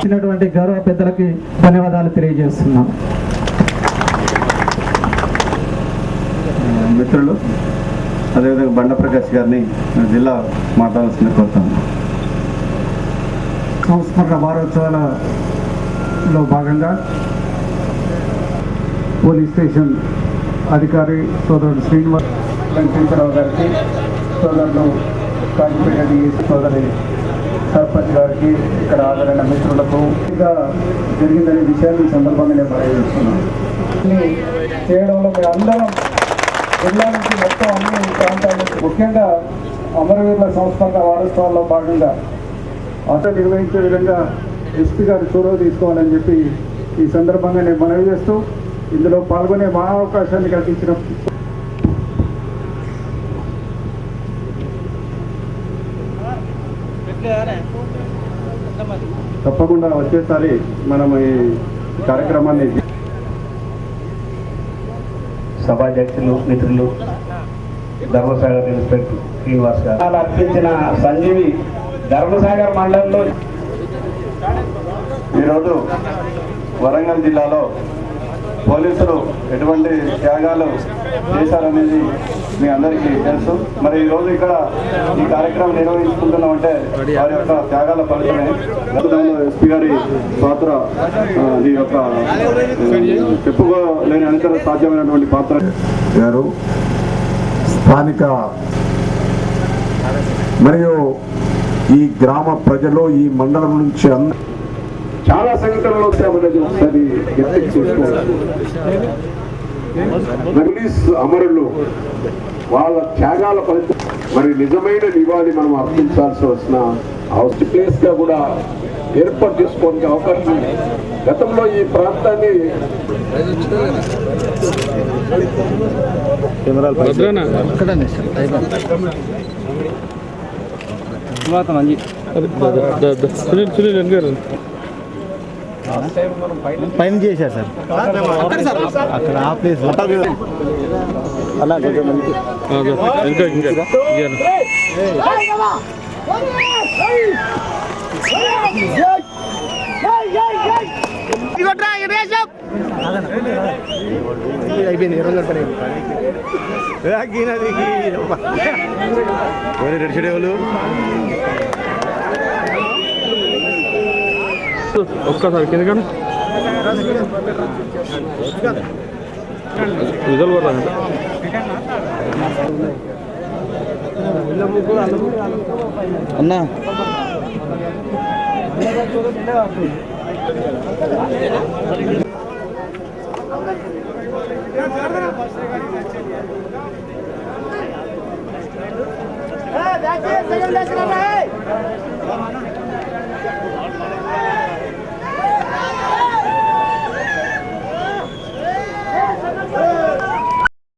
ఇచ్చినటువంటి గౌరవ పెద్దలకి ధన్యవాదాలు తెలియజేస్తున్నాం. మిత్రులు అదేవిధంగా బండ ప్రకాష్ గారిని జిల్లా మాట్లాడాల్సింది కోరుతాను. సంస్మరణ వారోత్సవాలలో భాగంగా పోలీస్ స్టేషన్ అధికారి సోదరుడు శ్రీనివాస్ వెంకటేశ్వరరావు గారికి, సోదరుడు కాకిపేట డిఎస్పీ సోదరి సర్పంచ్ గారికి, ఇక్కడ హాజరైన మిత్రులకు ఇంకా జరిగిందనే విషయాన్ని ఈ సందర్భంగా నేను తెలియజేస్తున్నాను. చేయడంలో మేము అందరం జిల్లా నుంచి మొత్తం అన్ని ప్రాంతాల నుంచి ముఖ్యంగా అమరవీరుల సంస్మరణ వారోత్సవాల్లో భాగంగా అతను నిర్వహించే విధంగా ఎస్పీ గారు చొరవ తీసుకోవాలని చెప్పి ఈ సందర్భంగా నేను మనవి చేస్తూ ఇందులో పాల్గొనే మా అవకాశాన్ని కల్పించిన తప్పకుండా వచ్చేసారి మనం ఈ కార్యక్రమాన్ని సభాధ్యక్షులు మిత్రులు ధర్మసాగర్ ఇన్స్పెక్టర్ శ్రీనివాస్ గారు అర్పించిన సంజీవి ధర్మసాగర్ మండలంలో ఈరోజు వరంగల్ జిల్లాలో పోలీసులు ఎటువంటి త్యాగాలు చేశారనేది మీ అందరికీ తెలుసు. మరి ఈరోజు ఇక్కడ ఈ కార్యక్రమం నిర్వహించుకుంటున్నామంటే వారి యొక్క త్యాగాల ఫలితమే. ఎస్పీ గారి పాత్ర ఈ యొక్క చెప్పుకోలేని అంతర సాధ్యమైనటువంటి పాత్ర గారు స్థానిక మరియు ఈ గ్రామ ప్రజలు ఈ మండలం నుంచి చాలా సంఘటనలు వచ్చామనేది ఒకసారి చేసుకోవాలి. పోలీస్ అమరులు వాళ్ళ త్యాగాల ఫలితం మరి నిజమైన నివాళి మనం అర్పించాల్సి వస్తున్న అవసరం ప్లేస్ గా కూడా ఏర్పాటు చేసుకోవడానికి అవకాశం ఉంది. గతంలో ఈ ప్రాంతాన్ని పైన చేశారు సార్, అక్కడ ఆ ప్లేస్ అలా అయిపోయింది. ఒక్కసారి కింద కానీ రిజల్వ్ కూడా అన్నా సెకండ్